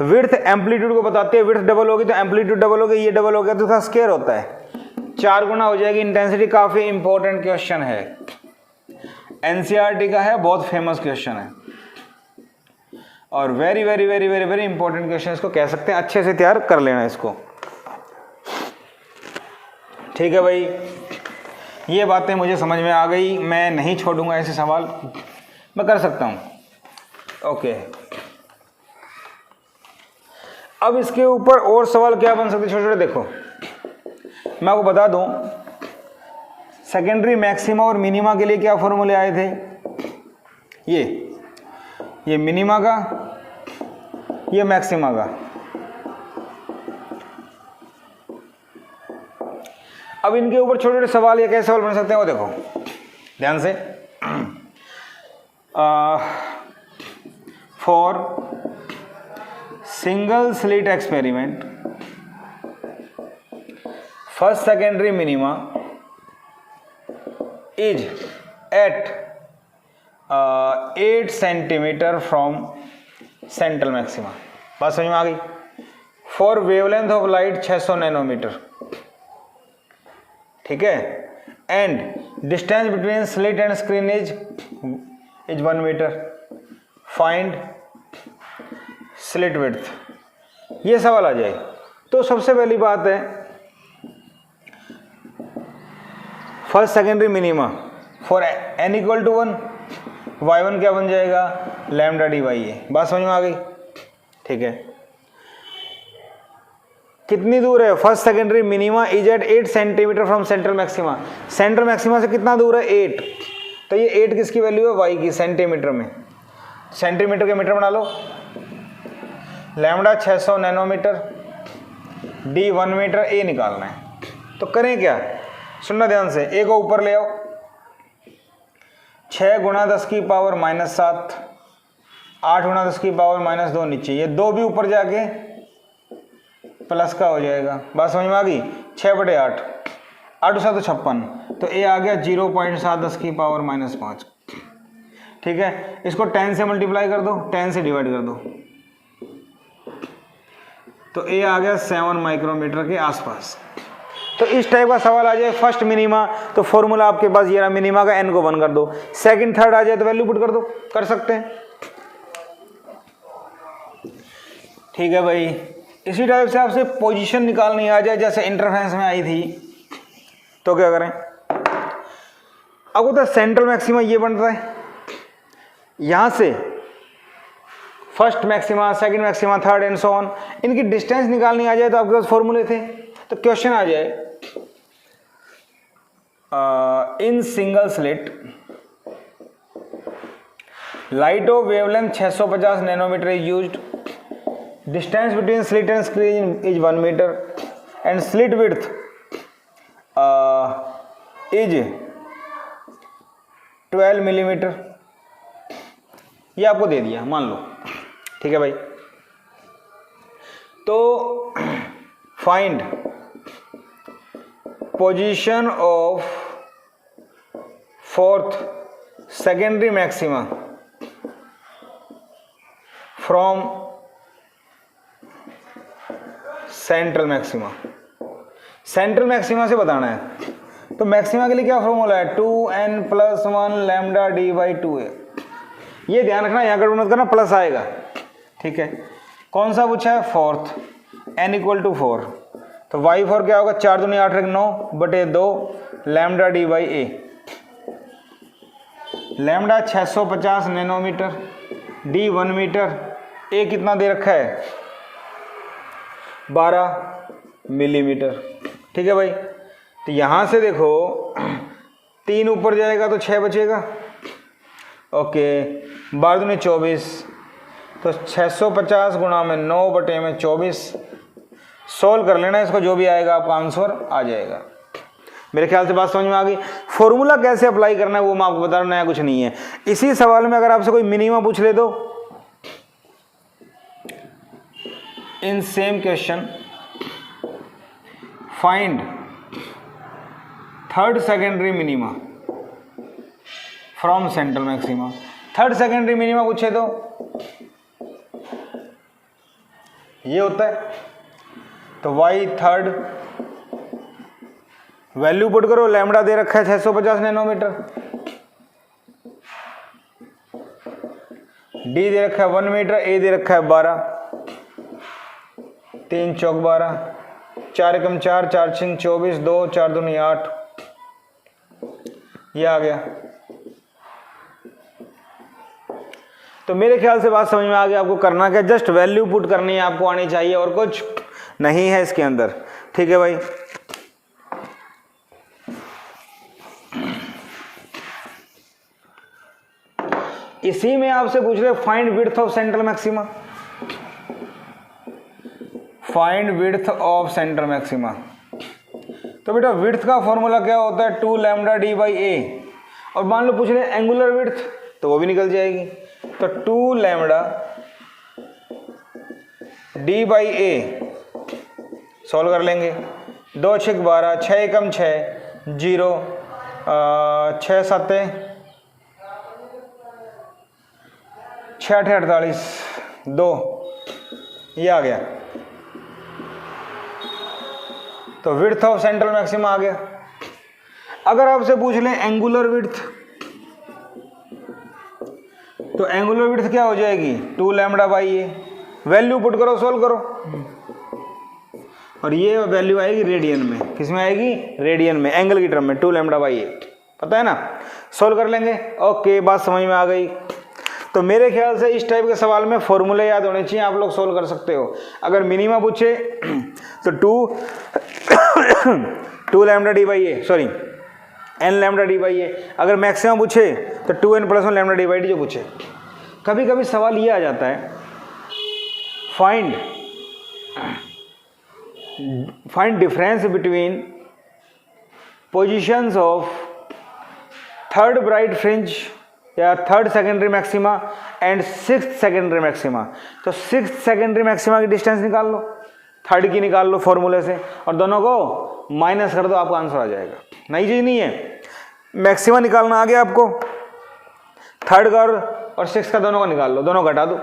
विड्थ एम्पलीट्यूड को बताते हैं, विड्थ डबल होगी तो एम्पलीट्यूड डबल हो गई, ये डबल हो गया तो उसका स्केयर होता है, 4 गुना हो जाएगी इंटेंसिटी। काफी इंपॉर्टेंट क्वेश्चन है, एनसीईआरटी का है, बहुत फेमस क्वेश्चन है और very very very very very important question इसको कह सकते हैं। अच्छे से तैयार कर लेना इसको, ठीक है भाई। ये बातें मुझे समझ में आ गई, मैं नहीं छोड़ूंगा ऐसे सवाल, मैं कर सकता हूं। ओके, अब इसके ऊपर और सवाल क्या बन सकते छोटे छोटे। देखो मैं आपको बता दूं, सेकेंडरी मैक्सिमा और मिनिमा के लिए क्या फॉर्मूले आए थे, ये मिनिमा का, ये मैक्सिमा का। अब इनके ऊपर छोटे छोटे सवाल ये कैसे सवाल बन सकते हैं वो देखो ध्यान से। For single slit experiment first secondary minima is at 8 centimetre from central maxima. बात समझ में आ गई। For wavelength of light 600 nanometre, ठीक है, and distance between slit and screen is 1 metre, find slit width. ये सवाल आ जाए तो सबसे पहली बात है first secondary minima for n equal to 1, y1 क्या बन जाएगा, लैम्डा डी बाई ए। बात समझ में आ गई, ठीक है। कितनी दूर है, first secondary minima is at 8 centimetre from central maxima. Central maxima से कितना दूर है, 8। तो ये 8 किसकी वैल्यू है, y की, सेंटीमीटर में। सेंटीमीटर के मीटर बना लो। लैम्डा 600 नैनोमीटर, डी 1 मीटर, ए निकालना है। तो करें क्या, सुनना ध्यान से, ए को ऊपर ले आओ। 6 गुणा 10 की पावर -7, 8 गुणा 10 की पावर -2 नीचे, ये 2 भी ऊपर जाके प्लस का हो जाएगा। बात समझ में आ गई। 6/8, 8 7 56, तो ए आ गया 0.7 10 की पावर -5, ठीक है। इसको 10 से मल्टीप्लाई कर दो, 10 से डिवाइड कर दो, तो ए आ गया 7 माइक्रोमीटर के आसपास। तो इस टाइप का सवाल आ जाए फर्स्ट मिनिमा, तो फॉर्मूला आपके पास ये रहा, मिनिमा का n को 1 कर दो। सेकंड थर्ड आ जाए तो वैल्यू पुट कर दो, कर सकते हैं, ठीक है भाई। इसी टाइप से आपसे पोजीशन निकालनी आ जाए, जैसे इंटरफेरेंस में आई थी, तो क्या करें। अब होता है सेंट्रल मैक्सिमा, ये बन रहा है, यहां से first maxima, second maxima, third and so on, इनकी डिस्टेंस निकालनी आ जाए तो आपके पास फॉर्मूले थे। तो क्वेश्चन आ जाए, in single slit light of wavelength 650 nanometre is used, distance between slit and screen is 1 metre, and slit width is 12 millimetre. ये आपको दे दिया, मान लो, ठीक है भाई। तो find position of fourth secondary maxima from central maxima. Central maxima से बताना है। तो मैक्सिमा के लिए क्या फॉर्मूला है, 2n+1 lambda D by 2a। ये ध्यान रखना, यहाँ गड़बड़ मत करना, प्लस आएगा, ठीक है। कौन सा पूछा है, फोर्थ, n इक्वल टू 4, तो y4 क्या होगा, 4 दूनी 8 9/2 lambda D by a. Lambda 650 nanometre, D 1 metre, a कितना दे रखा है, 12 मिलीमीटर, ठीक है भाई। तो यहां से देखो 3 ऊपर जाएगा तो 6 बचेगा, ओके। 12 दूनी 24, तो 650 गुणा में 9/24। सोल्व कर लेना इसको, जो भी आएगा आपका आंसर आ जाएगा। मेरे ख्याल से बात समझ में आ गई। फॉर्मूला कैसे अप्लाई करना है वो मैं आपको बता रहा हूं, नया कुछ नहीं है। इसी सवाल में अगर आपसे कोई मिनिमा पूछ ले तो in same question find third secondary minima from central maxima. Third secondary minima पूछे तो ये होता है, तो y थर्ड वैल्यू पुट करो, लैम्डा दे रखा है 650 नैनोमीटर, d दे रखा है 1 मीटर, a दे रखा है 12, 3 चौक 12, 4 एकम 4, 4 छिंग 24, 2 4 दूनी 8, ये आ गया। तो मेरे ख्याल से बात समझ में आ गई। आपको करना क्या, जस्ट वैल्यू पुट करनी है, आपको आनी चाहिए, और कुछ नहीं है इसके अंदर, ठीक है भाई। इसी में आपसे पूछ रहे find width of central maxima. Find width of central maxima, तो बेटा विड्थ का फॉर्मूला क्या होता है, 2 लैम्डा डी बाई ए। और मान लो पूछ रहे एंगुलर विड्थ, तो वो भी निकल जाएगी, तो 2 lambda D by A solve कर लेंगे। 2 6 12, 6 एकम 6, 0, 6 7 6 8 48 2, ये आ गया। तो विड्थ ऑफ सेंट्रल मैक्सिमा आ गया। अगर आपसे पूछ लें एंगुलर विड्थ, तो एंगुलर विड्थ क्या हो जाएगी 2 lambda by A. Value put करो, सोल्व करो, और ये वैल्यू आएगी रेडियन में। किस में आएगी? रेडियन में, एंगल की टर्म में 2 लैम्बडा बाई ए। पता है ना? सोल्व कर लेंगे। ओके, बात समझ में आ गई। तो मेरे ख्याल से इस टाइप के सवाल में फॉर्मूले याद होने चाहिए, आप लोग सोल्व कर सकते हो। अगर मिनिमा पूछे तो 2 lambda D by a, sorry n lambda D by a. अगर मैक्सिमम पूछे तो 2n + 1 lambda D by D जो पूछे। कभी कभी सवाल ये आ जाता है, find difference between positions of third bright fringe या third secondary maxima and 6th secondary maxima. तो 6th सेकेंडरी मैक्सिमा की डिस्टेंस निकाल लो, थर्ड की निकाल लो फॉर्मूले से, और दोनों को माइनस कर दो, आपका आंसर आ जाएगा। नई चीज नहीं है, मैक्सिमा निकालना आ गया आपको, थर्ड का और 6th का दोनों का निकाल लो, दोनों घटा दो।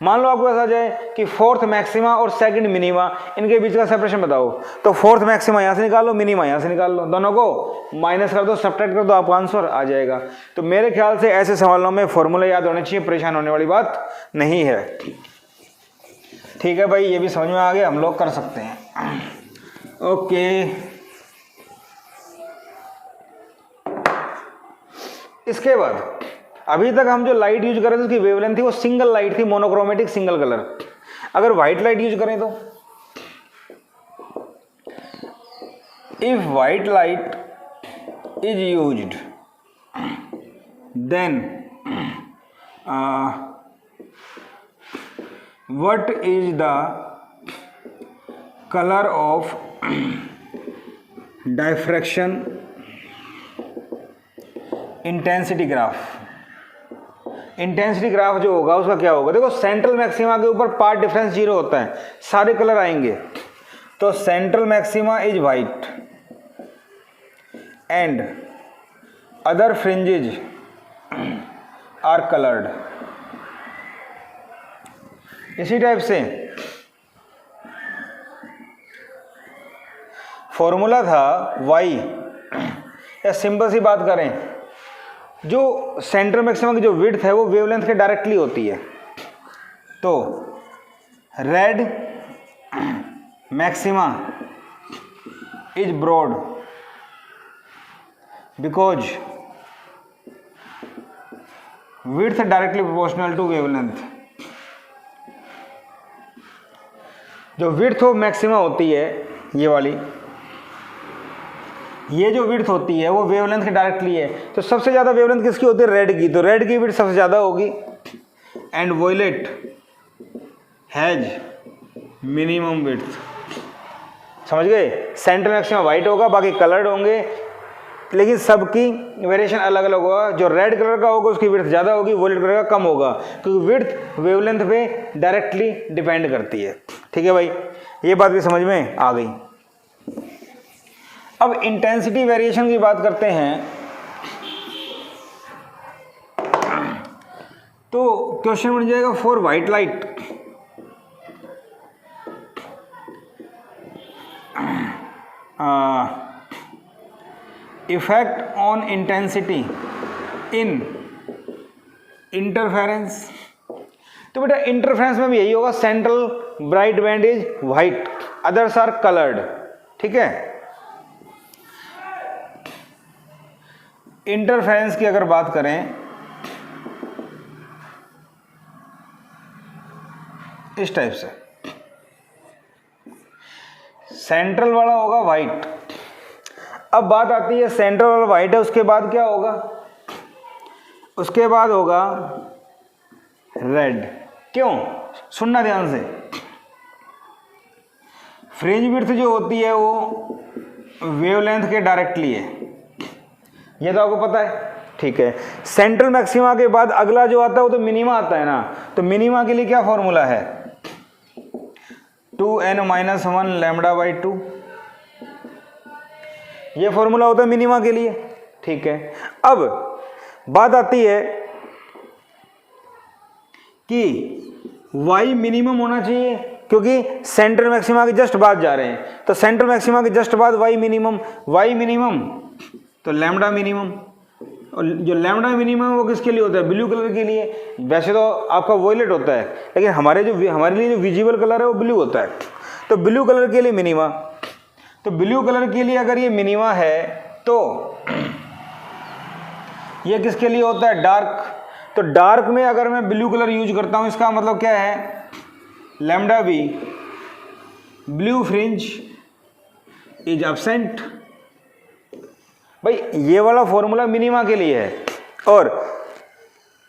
मान लो आपको ऐसा जाए कि 4th मैक्सिमा और 2nd मिनिमा, इनके बीच का सेपरेशन बताओ, तो 4th मैक्सिमा यहाँ से निकाल लो, मिनिमा यहाँ से निकाल लो, दोनों को माइनस कर दो, सब्ट्रैक्ट कर दो, आपका आंसर आ जाएगा। तो मेरे ख्याल से ऐसे सवालों में फॉर्मूले याद होने चाहिए, परेशान होने वाली बात नहीं है। ठीक है भाई, ये भी समझ में आ गया, हम लोग कर सकते हैं। ओके, इसके बाद अभी तक हम जो लाइट यूज कर रहे थे उसकी वेवलेंथ थी वो सिंगल लाइट थी, मोनोक्रोमेटिक सिंगल कलर। अगर व्हाइट लाइट यूज करें तो if white light is used then what is the colour of diffraction intensity graph. Intensity graph जो होगा उसका क्या होगा? देखो, सेंट्रल मैक्सिमा के ऊपर पार्ट डिफरेंस 0 होता है, सारे कलर आएंगे। तो central maxima is white and other fringes are coloured. इसी टाइप से फॉर्मूला था y, या सिंपल सी बात करें, जो सेंट्रल मैक्सिमा की जो विड्थ है वो वेवलेंथ के डायरेक्टली होती है। तो red maxima is broad because width directly proportional to wavelength. जो विड्थ ऑफ मैक्सिमा होती है ये वाली, ये जो विड्थ होती है वो वेवलेंथ के डायरेक्टली है। तो सबसे ज़्यादा वेवलेंथ किसकी होती है? रेड की। तो रेड की विड्थ सबसे ज़्यादा होगी। And violet has minimum width. समझ गए? सेंट्रल मैक्सिमा वाइट होगा, बाकी कलर्ड होंगे, लेकिन सबकी वेरिएशन अलग अलग होगा। जो रेड कलर का होगा उसकी विड्थ ज़्यादा होगी, वॉयलेट कलर का कम होगा, क्योंकि विड्थ वेवलेंथ पे डायरेक्टली डिपेंड करती है। ठीक है भाई, ये बात भी समझ में आ गई। अब इंटेंसिटी वेरिएशन की बात करते हैं। तो क्वेश्चन बन जाएगा for white light effect on intensity in interference. तो बेटा इंटरफेरेंस में भी यही होगा, central bright band is white, others are coloured. ठीक है, इंटरफेरेंस की अगर बात करें इस टाइप से, सेंट्रल वाला होगा व्हाइट। अब बात आती है सेंट्रल वाला व्हाइट है, उसके बाद क्या होगा? उसके बाद होगा रेड। क्यों? सुनना ध्यान से। फ्रिंज विड्थ जो होती है वो वेवलेंथ के डायरेक्टली है, ये तो आपको पता है। ठीक है, सेंट्रल मैक्सिमा के बाद अगला जो आता है वो तो मिनिमा आता है ना। तो मिनिमा के लिए क्या फॉर्मूला है? 2n - 1 लैम्बडा बाई 2, ये फॉर्मूला होता है मिनिमा के लिए। ठीक है, अब बात आती है कि y मिनिमम होना चाहिए, क्योंकि सेंट्रल मैक्सिमा के जस्ट बाद जा रहे हैं, तो सेंट्रल मैक्सिमा के जस्ट बाद y मिनिमम तो लैम्डा मिनिमम, और जो लैम्डा मिनिमम वो किसके लिए होता है, ब्लू कलर के लिए। वैसे तो आपका वॉयलेट होता है, लेकिन हमारे लिए जो विजिबल कलर है वो ब्लू होता है, तो ब्लू कलर के लिए मिनिमा, तो ब्लू कलर के लिए अगर ये मिनिमा है तो ये किसके लिए होता है, डार्क। तो डार्क में अगर मैं ब्लू कलर यूज करता हूँ, इसका मतलब क्या है, lambda B blue fringe is absent. भाई ये वाला फॉर्मूला मिनिमा के लिए है, और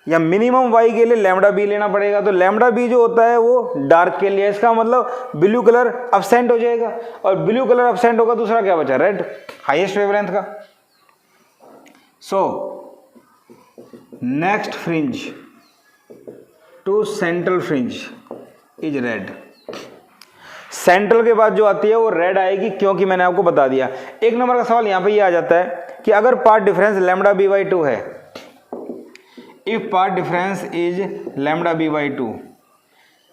या मिनिमम वाई के लिए लैम्डा बी लेना पड़ेगा। तो लैम्डा बी जो होता है वो डार्क के लिए, इसका मतलब ब्लू कलर एब्सेंट हो जाएगा, और ब्लू कलर एब्सेंट होगा, दूसरा क्या बचा, रेड, हाईएस्ट वेवलेंथ का। So next fringe to central fringe is red. Central के बाद जो आती है वो रेड आएगी, क्योंकि मैंने आपको बता दिया। एक नंबर का सवाल यहां पे ये आ जाता है कि अगर path difference lambda B by 2 है, if path difference is lambda B by 2,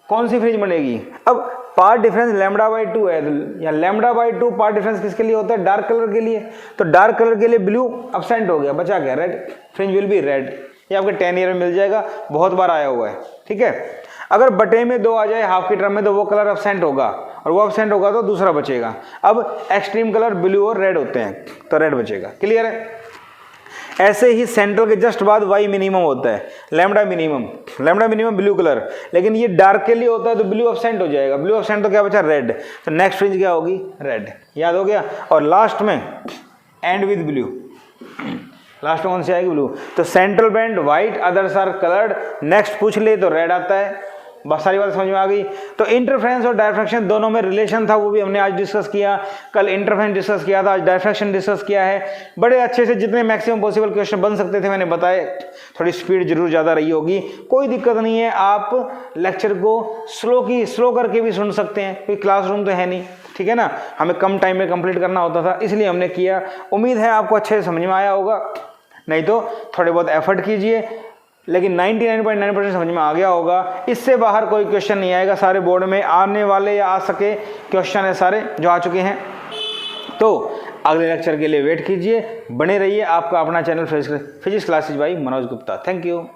कौन सी फ्रिंज बनेगी। अब पाथ डिफरेंस लैम्डा बाई 2 है, या लैम्डा बाई 2 पाथ डिफरेंस किसके लिए होता है, डार्क कलर के लिए। तो डार्क कलर के लिए ब्लू एब्सेंट हो गया, बचा क्या, red, fringe will be red. ये आपके 10 ईयर में मिल जाएगा, बहुत बार आया हुआ है, ठीक है। अगर बटे में 2 आ जाए हाफ की टर्म में, तो वो कलर एब्सेंट होगा, और वो एब्सेंट होगा तो दूसरा बचेगा। अब एक्सट्रीम कलर ब्लू और रेड होते हैं, तो रेड बचेगा, क्लियर है। ऐसे ही सेंट्रल के जस्ट बाद वाई मिनिमम होता है, लैम्डा मिनिमम ब्लू कलर, लेकिन ये डार्क के लिए होता है, तो ब्लू एब्सेंट हो जाएगा, ब्लू एब्सेंट तो क्या बचा, रेड। तो नेक्स्ट फ्रिंज क्या होगी, रेड, याद हो गया। और लास्ट में एंड विद ब्लू, लास्ट में कौन सी आएगी, ब्लू। तो central band white, others are coloured, next पूछ ले तो रेड आता है। बस सारी बात समझ में आ गई। तो इंटरफेरेंस और डायफ्रैक्शन दोनों में रिलेशन था, वो भी हमने आज डिस्कस किया। कल इंटरफेरेंस डिस्कस किया था, आज डायफ्रैक्शन डिस्कस किया है। बड़े अच्छे से जितने मैक्सिमम पॉसिबल क्वेश्चन बन सकते थे मैंने बताए। थोड़ी स्पीड जरूर ज़्यादा रही होगी, कोई दिक्कत नहीं है। आप लेक्चर को स्लो करके भी सुन सकते हैं, कोई क्लासरूम तो है नहीं, ठीक है ना। हमें कम टाइम में कंप्लीट करना होता था, इसलिए हमने किया। उम्मीद है आपको अच्छे से समझ में आया होगा, नहीं तो थोड़े बहुत एफर्ट कीजिए, लेकिन 99.9% समझ में आ गया होगा। इससे बाहर कोई क्वेश्चन नहीं आएगा, सारे बोर्ड में आने वाले या आ सके क्वेश्चन है सारे जो आ चुके हैं। तो अगले लेक्चर के लिए वेट कीजिए, बने रहिए। आपका अपना channel physics classes by Manoj Gupta. Thank you.